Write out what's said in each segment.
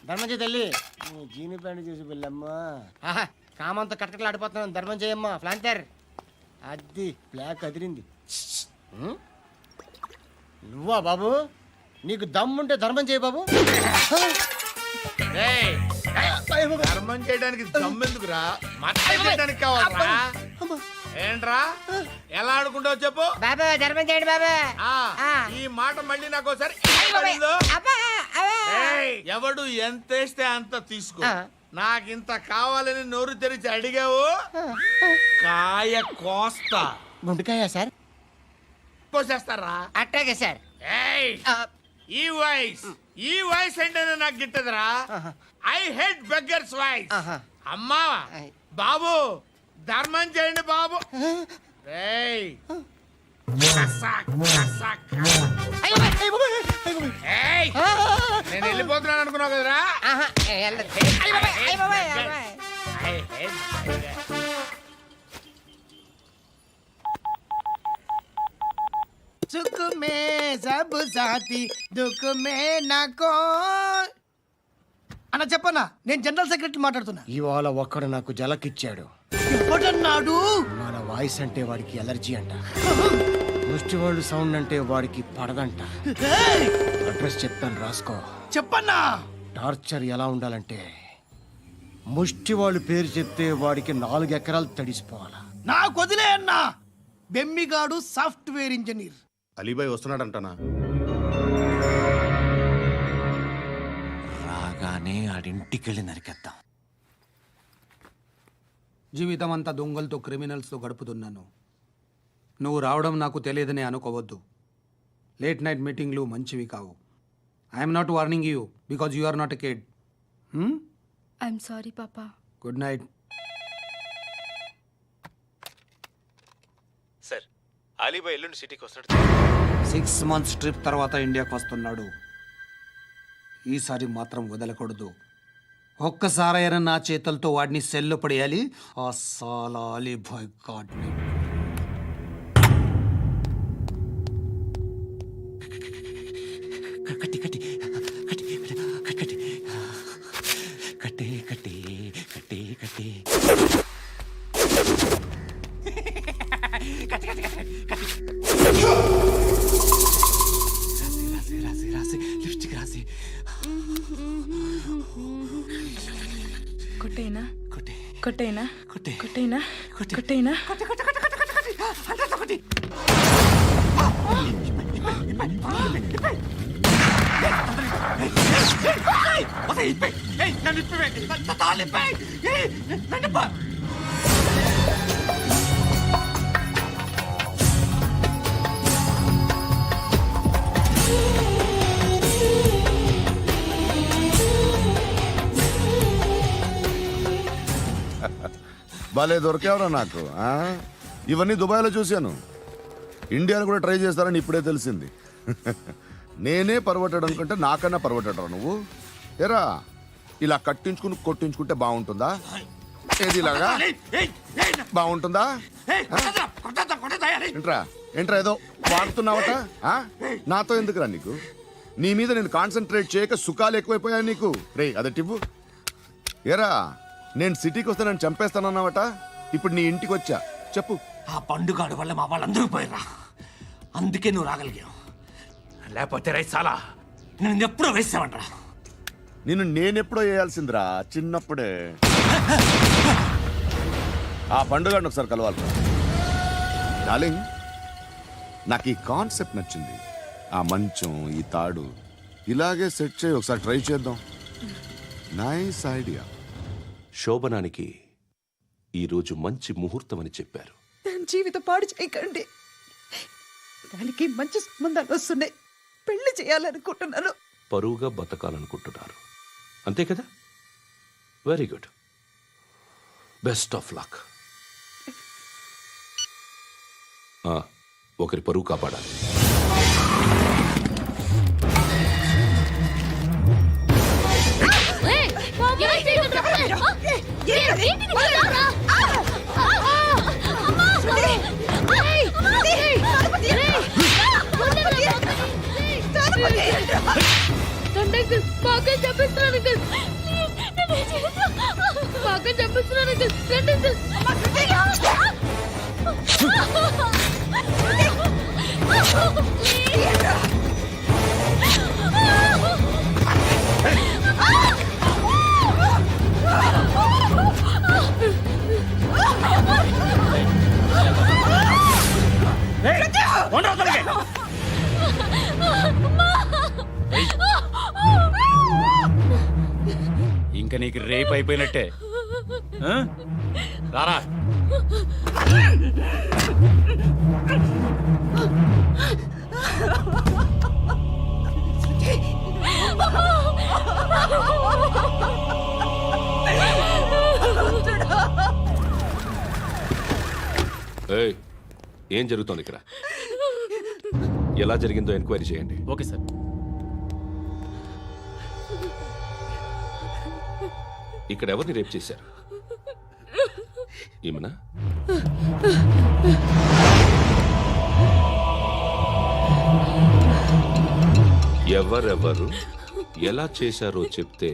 ధర్మం చేయి తల్లి. జీని ప్యాంట్ చూసి వెళ్ళమ్మా. ఆహా, కామంతో కట్టకలు ఆడిపోతున్నాను. ధర్మం చేయమ్మా. ఫ్లాంతర్ అది బ్లాక్ అదిరింది. నువ్వా బాబు? నీకు దమ్ముంటే ధర్మం చేయి బాబు. ధర్మం చేయడానికి దమ్మెందుకురా? మర్యాద చేయడానికి కావాలరా? ఏంట్రా ఎలా ఆడుకుంటావు చెప్పు. బాబా ధర్మం చేయండి బాబా. ఈ మాట మళ్ళీ నాకు ఒకసారి ఎవడు ఎంత వేస్తే అంత తీసుకో. నాకింత కావాలని నోరు తెరిచి అడిగావు, కాయ కోస్తా. గుండెకాయ సార్? కోసేస్తారా? అట్టాగే సార్. ఈ వాయిస్ ఏంటనే నాకు గిట్టదురా. I hate beggars voice. అమ్మా బాబు ధర్మం చేయండి బాబు. నేను వెళ్ళిపోతున్నాను అనుకున్నావు కదరా. సుఖ మే సబ్ సాథీ దుఃఖ మే నాకో. అన్న చెప్పన్నా, నేను జనరల్ సెక్రటరీ మాట్లాడుతున్నా. ఇవాళ ఒక్కడు నాకు జలకిచ్చాడు. ఎవడన్నాడు? మన వాయిస్ అంటే వాడికి ఎలర్జీ అంట. ముష్టి వాళ్ళు సౌండ్ అంటే వాడికి పడదంట. అడ్రస్ చెప్తాను రాసుకో. చెప్పన్నా. టార్చర్ ఎలా ఉండాలంటే ముష్టి వాళ్ళు పేరు చెప్తే వాడికి 4 ఎకరాలు తడిసిపోవాలా. నాకు వదిలే అన్నా. బెమ్మిగాడు సాఫ్ట్వేర్ ఇంజనీర్. అలీబాయ్ వస్తున్నాడంటనా? రాగానే ఆడింటికెళ్ళి నరికేద్దాం. జీవితం అంతా దొంగలతో క్రిమినల్స్తో గడుపుతున్నాను. నువ్వు రావడం నాకు తెలియదని అనుకోవద్దు. లేట్ నైట్ మీటింగ్లు మంచివి కావు. I'm not warning you because you are not a kid. I'm sorry పాపా. Good night. సార్, అలీబాయ్ ఎల్లుండి సిటీకి వస్తాడు. 6 months ట్రిప్ తర్వాత ఇండియాకి వస్తున్నాడు. ఈసారి మాత్రం వదలకూడదు. ఒక్కసారైనా నా చేతులతో వాడిని సెల్లు పడేయాలి. ఆ సాలా అలీబాయ్ గాడ్ని. కట్టి కట్టి కట్టి కట్టి కట్టి కట్టి కట్టి కట్టి రాసి రాసి లిప్స్టిక్ రాసి కొట్టేనా కొట్టి కొట్టేనా కొట్టి కొట్టేనా కొట్టి కొట్టేనా కొట్టి కొట్టి కొట్టి కొట్టి కొట్టి అంటే కొట్టి. భలే దొరికేవరా నాకు. ఇవన్నీ దుబాయ్లో చూశాను. ఇండియాలో కూడా ట్రై చేస్తారని ఇప్పుడే తెలిసింది. నేనే పర్వటాడు అనుకుంటే నాకన్నా పర్వటాడరా నువ్వు. ఎరా ఇలా కట్టించుకుని కొట్టించుకుంటే బాగుంటుందా? ఏది ఇలాగా బాగుంటుందా? ఏంట్రా ఏంట్రా ఏదో వాడుతున్నావట. నాతో ఎందుకురా నీకు? నీ మీద నేను కాన్సన్ట్రేట్ చేయక సుఖాలు ఎక్కువైపోయాయి నీకు. రే అదటివ్వు. ఎరా నేను సిటీకి వస్తే నన్ను చంపేస్తానన్నావట. ఇప్పుడు నీ ఇంటికి వచ్చా. చెప్పు. ఆ పండుగాడు వల్ల మా వాళ్ళందరూ పోయిరా. అందుకే నువ్వు రాగలిగావు. లేకపోతే రైసాలా నేను ఎప్పుడో వేసావంటరా. నిన్ను నేనెప్పుడో వేయాల్సిందిరా చిన్నప్పుడే. ఆ పండుగను ఒకసారి కలవాలి డార్లింగ్. నాకు ఈ కాన్సెప్ట్ నచ్చింది. ఆ మంచం ఈ తాడు ఇలాగే సెట్ చేయి. ఒకసారి ట్రై చేద్దాం. Nice idea. శోభనానికి ఈరోజు మంచి ముహూర్తం అని చెప్పారు. దాని జీవితం పాడు చేయకండి. దానికి మంచి సంబంధాలు వస్తున్నాయి. పెళ్లి చేయాలనుకుంటున్నాను. పరువుగా బతకాలనుకుంటున్నారు అంతే కదా? Very good. Best of luck. ఒకరి పరువు కాపాడాలి. మాకు అక్క చంపిస్తున్నాను అంకుల్ మా అక్క చంపిస్తున్నాను అంకుల్ రండి అంకుల్ ఇంకా నీకు రేపు అయిపోయినట్టే ఆ? రారా ఏయ్, ఏం జరుగుతోంది ఇక్కడ? ఎలా జరిగిందో ఎంక్వైరీ చేయండి. Okay sir. ఇక్కడ ఎవరిని రేప్ చేశారు? ఈమెనా? ఎవరెవరు ఎలా చేశారో చెప్తే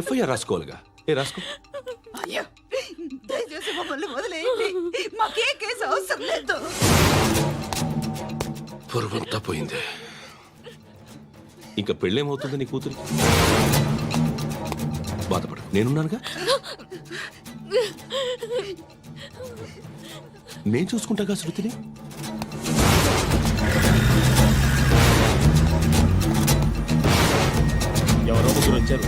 ఎఫ్ఐఆర్ రాసుకోవాలిగా. రాసుకో. అయ్యో దయచేసి మమ్మల్ని వదిలేయండి, మాకే కేసు అవసరం లేదు. పొరవంతా పోయింది. ఇంకా పెళ్ళేమవుతుంది నీ కూతురికి? బాధపడు, నేనున్నానుగా. నేను చూసుకుంటాగా శృతిని. ఎవరో ముగ్గురు వచ్చారు.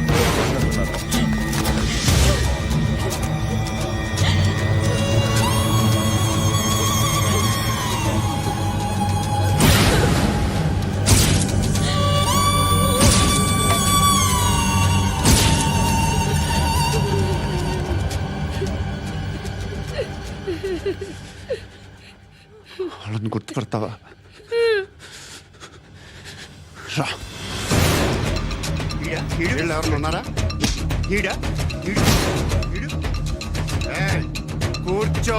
వాళ్ళని గుర్తుపడతావా? రా. వీళ్ళు ఎవరు ఉన్నారా? కూర్చో.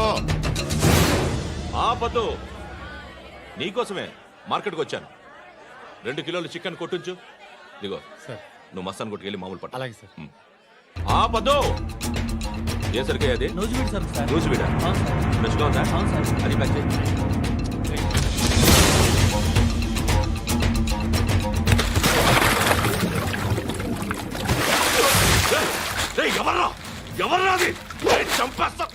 ఆపద్దు, నీకోసమే మార్కెట్కి వచ్చాను. 2 కిలోలు చికెన్ కొట్టించు. ఇదిగో సార్. నువ్వు మస్తాన్ కొట్టుకెళ్ళి మామూలు పట్టు. అలాగే సార్. ఆపద్దు. ఏ సరికే అది? నూజివీడు సార్. సార్ నూజివీడా? ఫ్రెష్గా ఉందా? అది ప్యాక్ చేయి. ఎవర్రా ఎవర్రా అది? చంపేస్తా.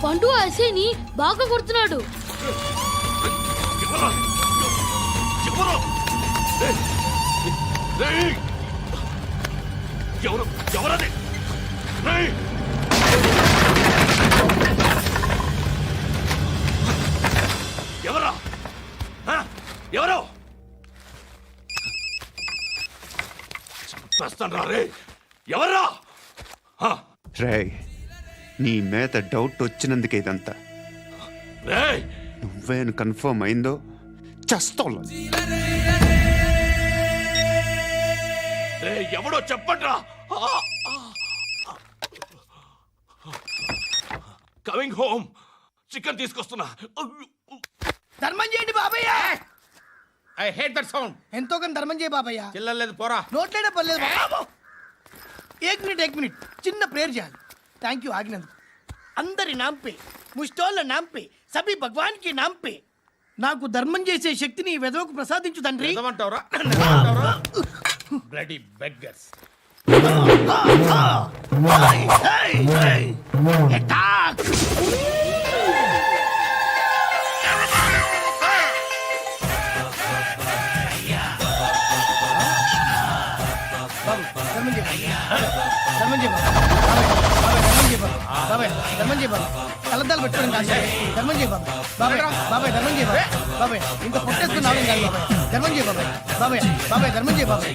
పండు అసేని బాగా కొడుతున్నాడు. ఎవరది? ఎవరా? ఎవరు? చంపేస్తాను రే. ఎవర్రా? రేయ్, నీ మీద డౌట్ వచ్చినందుకే ఇదంతా. రేయ్, నువ్వేను కన్ఫర్మ్ అయిందో చేస్తావు. ఎవడో చెప్పండ్రా. Coming home. చికెన్ తీసుకొస్తున్నా. ధర్మం చేయండి బాబయ్య. I hate that sound. ఎంతో కానీ ధర్మం చేయ బాబయ్య. చిల్లలేదు పోరా. నోట్లేనే పర్లేదు బాబు. ఏక్ మినిట్ చిన్న ప్రేయర్ చేయాలి. థ్యాంక్ యూ ఆగినందుకు. అందరి నాంపే, ముష్టోళ్ళ నాంపే, సభి భగవాన్ కి నాంపే నాకు ధర్మం చేసే శక్తిని ఈ వెదవకు ప్రసాదించు తండ్రి. నిజమంటావురా? Bloody beggars. కలద్దాలు పెట్టుకోండి కాదు. ధర్మం చేయ బాబాయ్. బాబాయ్ ధర్మం చేయ బాబాయ్. ఇంకా పుట్టేసుకున్నావు కాదు బాబాయ్. ధర్మం చేయ బాబాయ్. ధర్మం చేయ బాబాయ్.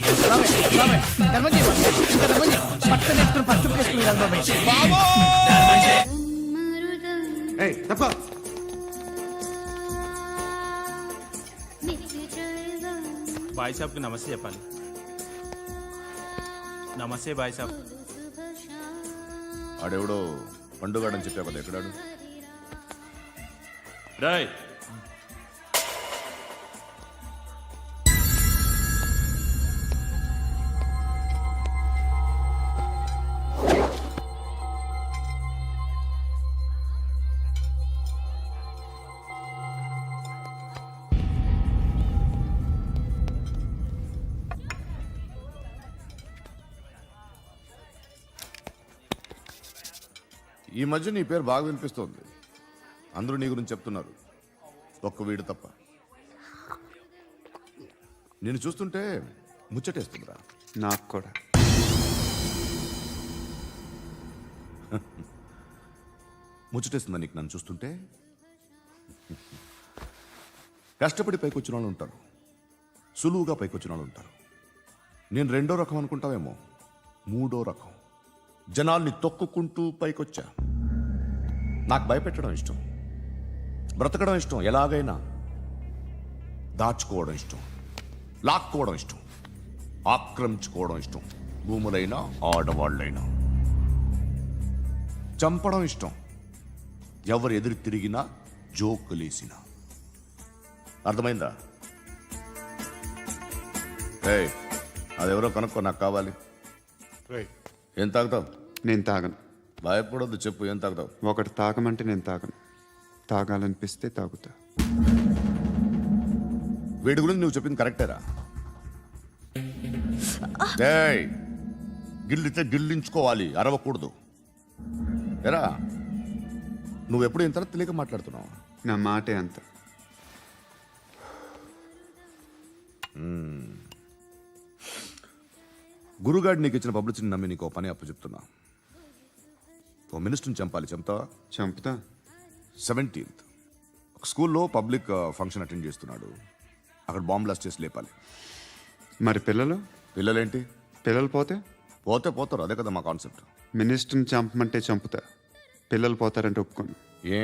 ధర్మం చేయ ఇంకా ధర్మం చేయ. పట్టణ ఎత్తుకుని పట్టు వేసుకుని కాదు బాబాయ్. తప్ప బాయ్ సాబ్కి నమస్తే చెప్పాలి. నమస్తే బాయ్ సాబ్. ఆడెవడో పండుగాడని చెప్పావు కదా, ఎక్కడాడు? రాయ్ ఈ మధ్య నీ పేరు బాగా వినిపిస్తోంది. అందరూ నీ గురించి చెప్తున్నారు, ఒక్క వీడు తప్ప. నేను చూస్తుంటే ముచ్చటేస్తుందిరా. నాకు కూడా. ముచ్చటేస్తుందా నీకు నన్ను చూస్తుంటే? కష్టపడి పైకొచ్చిన వాళ్ళు ఉంటారు, సులువుగా పైకొచ్చిన వాళ్ళు ఉంటారు. నేను రెండో రకం అనుకుంటావేమో, మూడో రకం. జనాల్ని తొక్కుకుంటూ పైకొచ్చా. నాకు భయపెట్టడం ఇష్టం, బ్రతకడం ఇష్టం, ఎలాగైనా దాచుకోవడం ఇష్టం, లాక్కోవడం ఇష్టం, ఆక్రమించుకోవడం ఇష్టం. భూములైనా ఆడవాళ్ళైనా చంపడం ఇష్టం, ఎవరు ఎదురు తిరిగినా జోకులేసినా. అర్థమైందా? ఏయ్, అదెవరో కనుక్కో, నాకు కావాలి. ఏం తాగుతావు? నేను తాగను. భయపడొద్దు, చెప్పు ఏం తాగుతావు? ఒకటి తాగమంటే నేను తాగను. తాగాలనిపిస్తే తాగుతా. వీడి గురించి నువ్వు చెప్పింది కరెక్టేరా? ఏయ్, గిల్లితే గిల్లించుకోవాలి, అరవకూడదు. ఎరా, నువ్వెప్పుడు ఇంత తెలియక మాట్లాడుతున్నావు? నా మాటే అంత. గురుగాడు నీకు ఇచ్చిన పబ్లిసిటీని నమ్మి నీకు పని అప్పు చెప్తున్నా. ఓ మినిస్టర్ని చంపాలి, చంపుతావా? చంపుతా. 17th ఒక స్కూల్లో పబ్లిక్ ఫంక్షన్ అటెండ్ చేస్తున్నాడు, అక్కడ బాంబ్ బ్లాస్ట్ చేసి లేపాలి. మరి పిల్లలు? పిల్లలేంటి? పిల్లలు పోతే? పోతే పోతారు, అదే కదా మా కాన్సెప్ట్. మినిస్టర్ని చంపమంటే చంపుతా, పిల్లలు పోతారంటే ఒప్పుకోను. ఏ?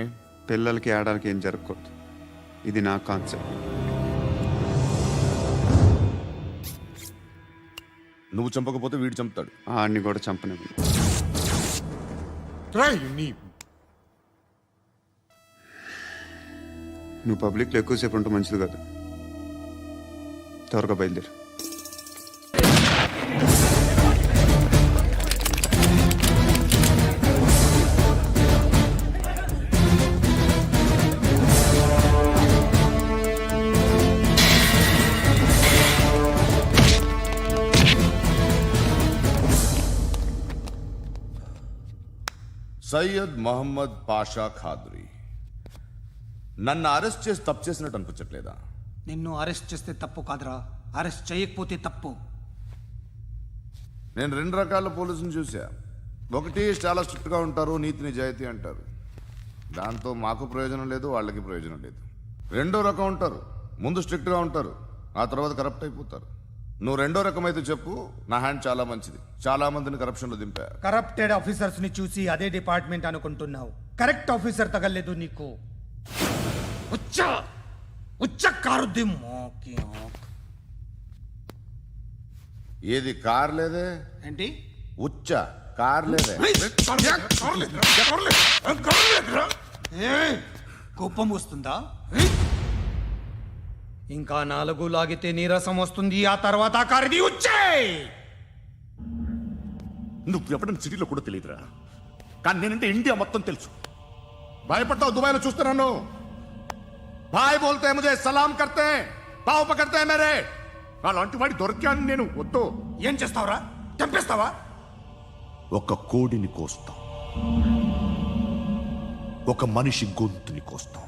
పిల్లలకి ఆడడానికి ఏం జరగకూడదు, ఇది నా కాన్సెప్ట్. నువ్వు చంపకపోతే వీడు చంపుతాడు. ఆడిని కూడా చంపనివ్వను. నువ్వు పబ్లిక్లో ఎక్కువసేపు ఉంటే మంచిది కాదు. త్వరగా బయలుదేరు. సయ్యద్ మహమ్మద్ పాషా ఖాద్రీ. నన్ను అరెస్ట్ చేసి తప్పు చేసినట్టు అనిపించట్లేదా? నిన్ను అరెస్ట్ చేస్తే తప్పు కాదురా, అరెస్ట్ చేయకపోతే తప్పు. నేను 2 రకాల పోలీసుని చూసా. ఒకటి చాలా స్ట్రిక్ట్గా ఉంటారు, నీతి నిజాయితీ అంటారు, దాంతో మాకు ప్రయోజనం లేదు, వాళ్ళకి ప్రయోజనం లేదు. రెండో రకం ఉంటారు, ముందు స్ట్రిక్ట్గా ఉంటారు, ఆ తర్వాత కరప్ట్ అయిపోతారు. నువ్వు రెండో రకం అయితే చెప్పు, నా హ్యాండ్ చాలా మంచిది, చాలా మందిని కరప్షన్లో దింపా. కరప్టెడ్ ఆఫీసర్స్ ని చూసి అదే డిపార్ట్మెంట్ అనుకుంటున్నావు. కరెక్ట్ ఆఫీసర్ తగలేదు నీకు. ఉచ్చ ఏది కార్ లేదే? ఏంటి? ఉచ్చ కార్ లేదే? కోపం వస్తుందా? ఇంకా 4 లాగితే నీరసం వస్తుంది, ఆ తర్వాత కారిది ఉచ్చే. నువ్వు ఎప్పుడైనా సిటీలో కూడా తెలియదురా, కానీ నేనంటే ఇండియా మొత్తం తెలుసు. భయపడతావు? దుబాయ్లో చూస్తున్నాను, భాయ్ బోల్తే ముజే సలాం కర్తే, పావు పకర్తే మేరే. అలాంటి వాడి దొరికాను నేను. వద్దు. ఏం చేస్తావురా? చంపేస్తావా? ఒక కోడిని కోస్తాం, ఒక మనిషి గొంతుని కోస్తాం.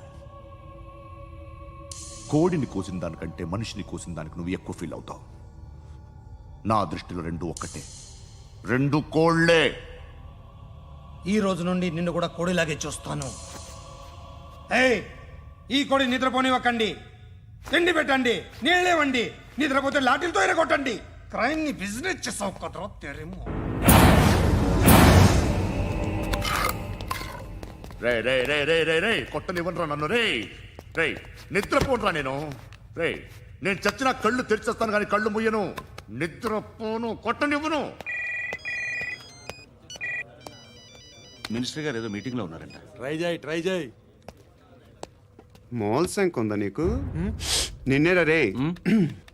కోడిని కోసిన దానికంటే మనిషిని కోసిన దానికి నువ్వు ఎక్కువ ఫీల్ అవుతావు. నా దృష్టిలో 2 ఒక్కటే, 2 కోళ్లే. ఈ రోజు నుండి నిన్ను కూడా కోడిలాగే చూస్తాను. ఏయ్, ఈ కోడి నిద్రపోనివ్వకండి, తిండి పెట్టండి, నీళ్ళేవండి. నిద్రపోతే లాఠీలతో ఎరగొట్టండి. క్రైమ్ ని బిజినెస్ చేసావు కదరా తెరేమో. రే రే రే రే రే రే కొట్టనివ్వనరా నన్ను. రే రే నిద్రపోనరా నేను. రే నేను చచ్చిన కళ్ళు తెరిచేస్తాను కానీ కళ్ళు ముయ్యను, నిద్రపోను, కొట్టనివ్వను. మినిస్టర్ గారు ఏదో మీటింగ్ లో ఉన్నారంట. ట్రై చేయి. మోల్ సంక్ ఉందా నీకు? నిన్నేరా రే.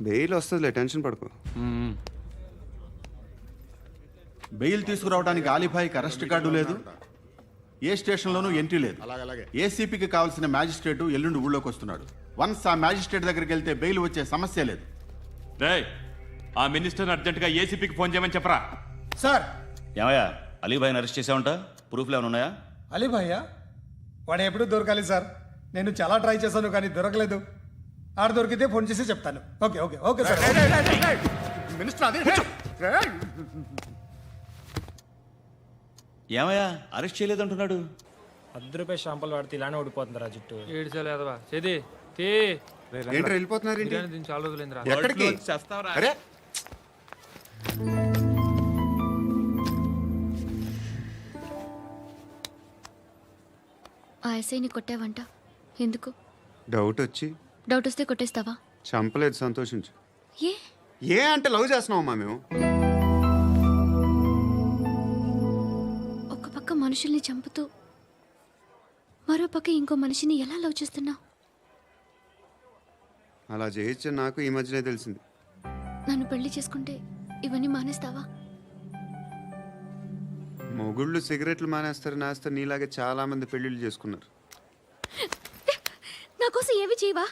బెయిల్ వస్తుందిలే, టెన్షన్ పడుకో. బెయిల్ తీసుకురావడానికి ఆలిభాయికి అరెస్ట్ కార్డు లేదు, ఏ స్టేషన్లోనూ ఎంట్రీ లేదు. ఏసీపీకి కావాల్సిన మ్యాజిస్ట్రేటు ఎల్లుండి ఊళ్ళోకి వస్తున్నాడు. వన్స్ ఆ మ్యాజిస్ట్రేట్ దగ్గరికి వెళ్తే బెయిల్ వచ్చే సమస్య లేదు. ఆ మినిస్టర్ అర్జెంట్ గా ఏసీపీకి ఫోన్ చేయమని చెప్పరా. సార్. ఏమయ్యా అలీభాయిని అరెస్ట్ చేసావంట? ప్రూఫ్లు ఏమైనా ఉన్నాయా? అలీ భయ్యా వాడు ఎప్పుడు దొరకాలి సార్. నేను చాలా ట్రై చేశాను కానీ దొరకలేదు. ఆడ దొరికితే ఫోన్ చేసి చెప్తాను. Okay okay okay sir. Minister అదే ఏమయ్యా అరెస్ట్ చేయలేదంటున్నాడు? ₹10 షాంపుల్ వాడితే ఇలానే ఓడిపోతుందిరా జుట్టు. ఏంటి వెళ్ళిపోతున్నారు ఏంటి? చాలా రోజులైందిరా. ఎక్కడికి? అరే ఆ ఎస్ఐని కొట్టావంట, ఎందుకు? డౌట్ వచ్చి. డౌట్ వస్తే కొట్టేస్తావా? చంపలేదు, సంతోషించు. ఏ ఏ అంటే లవ్ చేస్తున్నావమ్మా మేము. ఒక పక్క మనుషుల్ని చంపుతూ మరో పక్క ఇంకో మనిషిని ఎలా లవ్ చేస్తున్నావు? అలా చేయొచ్చు నాకు ఈ మధ్యనే తెలిసింది. నన్ను పెళ్లి చేసుకుంటే ఇవన్నీ మానేస్తావా? మొగుళ్ళు సిగరెట్లు మానేస్తారు, నేస్తారు. నీలాగే చాలా మంది పెళ్లిళ్ళు చేసుకున్నారు. నా కోసం ఏమి చేయవా?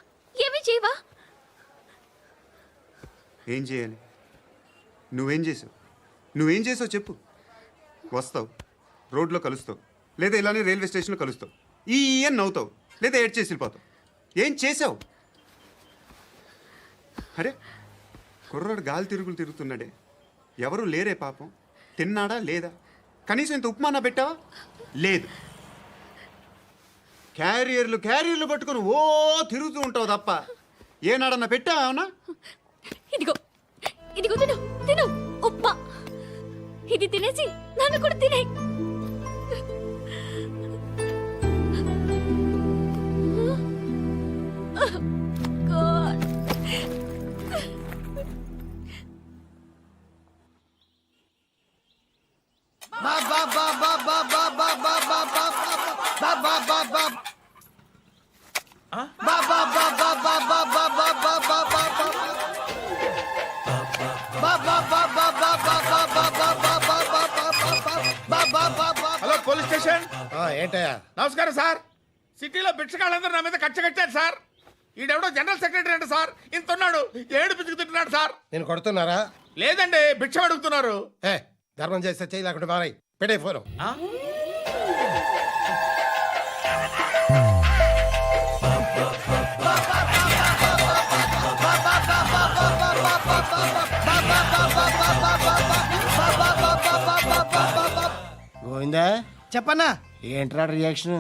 ఏమి చేయవా? ఏం చేయాలి? నువ్వేం చేసావు? నువ్వేం చేసావు చెప్పు. వస్తావు, రోడ్లో కలుస్తావు, లేదా ఇలానే రైల్వే స్టేషన్లో కలుస్తావు. ఈ అని నవ్వుతావు, లేదా ఏడ్ చేసి వెళ్ళిపోతావు. ఏం చేసావు? అరే కుర్రాడు గాలి తిరుగుతున్నాడే, ఎవరు లేరే పాపం. తిన్నాడా లేదా? కనీసం ఇంత ఉప్మానా పెట్టావా? లేదు. క్యారియర్లు పట్టుకొని ఓ తిరుగుతూ ఉంటావు తప్ప ఏనాడన్నా పెట్టావా? ఏమన్నా? ఇదిగో ఇదిగో తిను తిను ఉప్మా. ఇది తినేసి నన్ను కూడా తినే. Hello police station. ఏంటయ్యా? నమస్కారం సార్. సిటీలో భిక్షగాళ్ళందరూ నా మీద కట్టారు సార్. ఈడెవడో జనరల్ సెక్రటరీ అంట సార్. ఇంత ఉన్నాడు, 7 పిచ్చుకు తింటున్నాడు సార్. నేను కొడుతున్నారా? లేదండి, భిక్ష అడుగుతున్నారు. ధర్మం చేస్తే చేయి లేకుండా మారాయి. పెట్టే ఫోను. గోవిందా చెప్పన్నా. ఏంట్రా రియాక్షన్?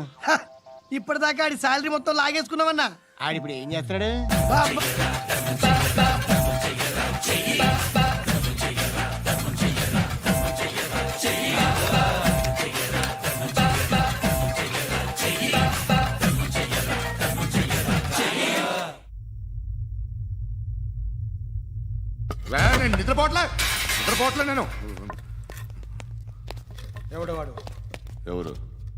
ఇప్పటిదాకా ఆడి శాలరీ మొత్తం లాగేసుకున్నావన్నా. ఆడిప్పుడు ఏం చేస్తున్నాడు? నేను నిద్రపోవట్లే నేను. ఎవడు వాడు? ఎవరు?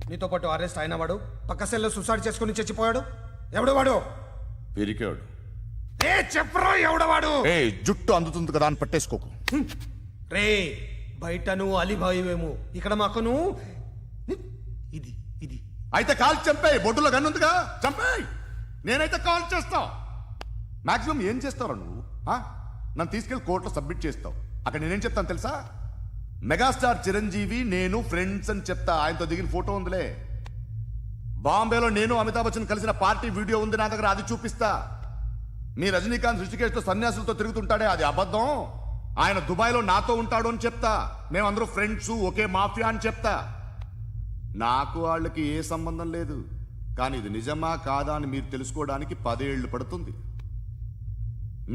నీతో పాటు అరెస్ట్ అయిన వాడు, పక్క సెల్లో సూసైడ్ చేసుకుని చచ్చిపోయాడు. ఎవడు వాడు? పిరికాడు. చెప్పరా ఎవడవాడు? జుట్టు అందుతుంది కదా అని పట్టేసుకోకు. రే బయట నువ్వు అలీభాయివేమో, ఇక్కడ మాకు నువ్వు ఇది ఇది. అయితే కాల్ చంపేయి. బొడ్డులో గన్నుందిగా, చంపేయి. నేనైతే కాల్ చేస్తా. మాక్సిమం ఏం చేస్తావు నువ్వు? నన్ను తీసుకెళ్లి కోర్టులో సబ్మిట్ చేస్తావు. అక్కడ నేనేం చెప్తాను తెలుసా? మెగాస్టార్ చిరంజీవి నేను ఫ్రెండ్స్ అని చెప్తా. ఆయనతో దిగిన ఫోటో ఉందిలే. బాంబేలో నేను అమితాబ్ బచ్చన్ కలిసిన పార్టీ వీడియో ఉంది నా దగ్గర, అది చూపిస్తా. మీ రజనీకాంత్ ఋషికేశ్లో సన్యాసులతో తిరుగుతుంటాడే, అది అబద్ధం. ఆయన దుబాయ్లో నాతో ఉంటాడు అని చెప్తా. మేమందరూ ఫ్రెండ్స్, ఒకే మాఫియా అని చెప్తా. నాకు వాళ్ళకి ఏ సంబంధం లేదు. కానీ ఇది నిజమా కాదా అని మీరు తెలుసుకోవడానికి 10 ఏళ్ళు పడుతుంది.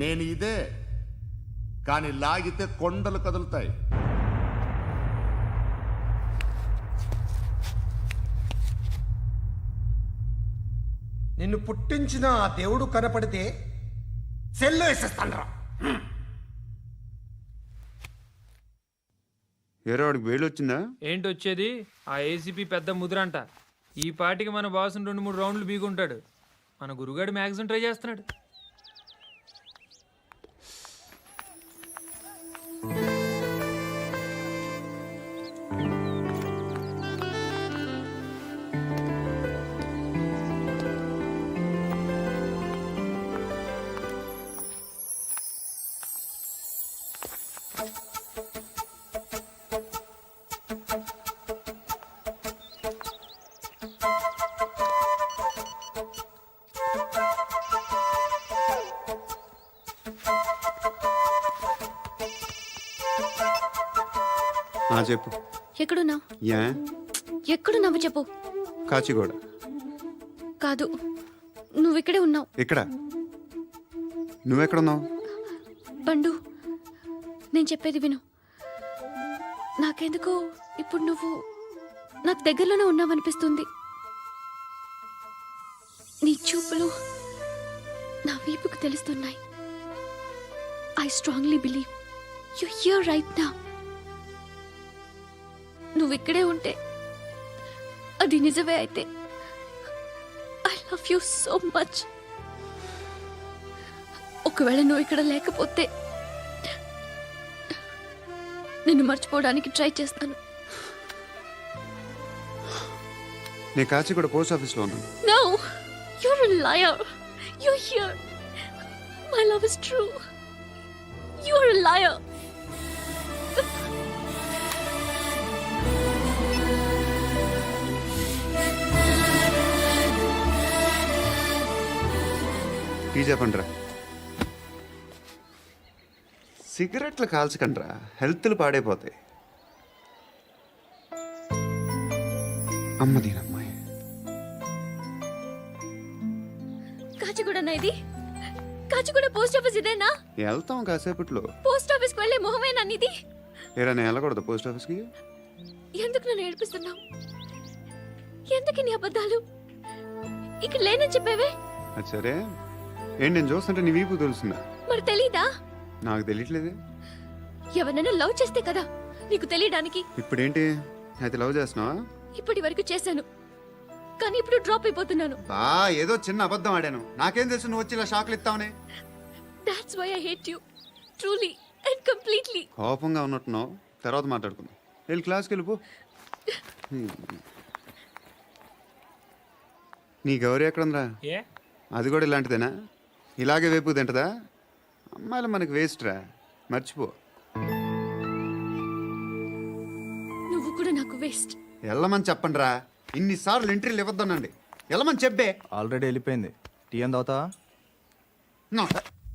నేను ఇదే, కానీ లాగితే కొండలు కదులుతాయి. నిన్ను పుట్టించిన ఆ దేవుడు కనపడితే సెల్లు వేసేస్తాను రా. ఏరా వాడికి వేలు వచ్చిందా? ఏంటి వచ్చేది? ఆ ఏసీపీ పెద్ద ముద్రంట. ఈ పాటికి మన బాసుని 2-3 రౌండ్లు బీగుంటాడు. మన గురుగాడు మ్యాగజైన్ ట్రై చేస్తున్నాడు. చెప్పు. ఎక్కడున్నావు? యా ఎక్కడున్నావు చెప్పు. కాచిగూడ. కాదు, నువ్వు ఇక్కడే ఉన్నావు. ఇక్కడ నువ్వెక్కడున్నావు? పండు, నేను చెప్పేది విను. నాకెందుకో ఇప్పుడు నువ్వు నాకు దగ్గరలోనే ఉన్నావనిపిస్తుంది. నీ చూపులు నా వీపుకు తెలుస్తున్నాయి. I strongly believe you here right now. నువ్వు ఇక్కడే ఉంటే అది నిజమే అయితే I love you so much. ఒకవేళ నువ్వు ఇక్కడ లేకపోతే నిన్ను మర్చిపోవడానికి ట్రై చేస్తాను. నేను కాచిగూడ పోస్ట్ ఆఫీస్లో ఉన్నాను. No, you're a liar. You're here. My love is true. You're a liar. Tea చెప్పండిరా. సిగరెట్లు కాల్చకండ్రా, హెల్త్లు పాడైపోతాయి. అమ్మదీనమ్మాయి. కాచిగూడనా ఇది? కాచిగూడ పోస్ట్ ఆఫీస్ ఇదేనా? వెళ్తాం కాసేపట్లో. పోస్ట్ ఆఫీస్కి వెళ్ళే మొహమేనా నీది? ఏరా నేను వెళ్ళకూడదు పోస్ట్ ఆఫీస్కి? ఎందుకు నన్ను ఏడిపిస్తున్నావు? ఎందుకు నీ అబద్ధాలు? ఇక్కడ లేనని చెప్పేవే. అది సరే, ఏంటి నేను చూస్తుంటే నీ వీపు తెలుస్తుందా? మరి తెలీదా? నాకు తెలియట్లేదే. ఎవరైనా లవ్ చేస్తే కదా నీకు తెలియడానికి. ఇప్పుడేంటి అయితే లవ్ చేస్తున్నావా? ఇప్పటి వరకు చేశాను, కానీ ఇప్పుడు డ్రాప్ అయిపోతున్నాను. ఏదో చిన్న అబద్ధం ఆడాను. నాకేం తెలుసు నువ్వు వచ్చి ఇలా షాక్లు ఇస్తావనే. That's why I hate you. Truly and completely. కోపంగా ఉన్నట్టున్నావు, తర్వాత మాట్లాడుకుందాం. వెళ్ళి క్లాస్కి వెళ్ళిపో. నీ గౌరీ ఎక్కడుందిరా? ఏ అది కూడా ఇలాంటిదేనా? ఇలాగే వేపు తింటదా? అమ్మాయిలు మనకి వేస్ట్ రా, మర్చిపో. నువ్వు కూడా నాకు వేస్ట్. వెళ్ళమని చెప్పండి రా. ఇన్నిసార్లు ఎంట్రీలు ఇవ్వద్దనండి. వెళ్ళమని చెప్పే. ఆల్రెడీ వెళ్ళిపోయింది. టీ అని తాగుతావా?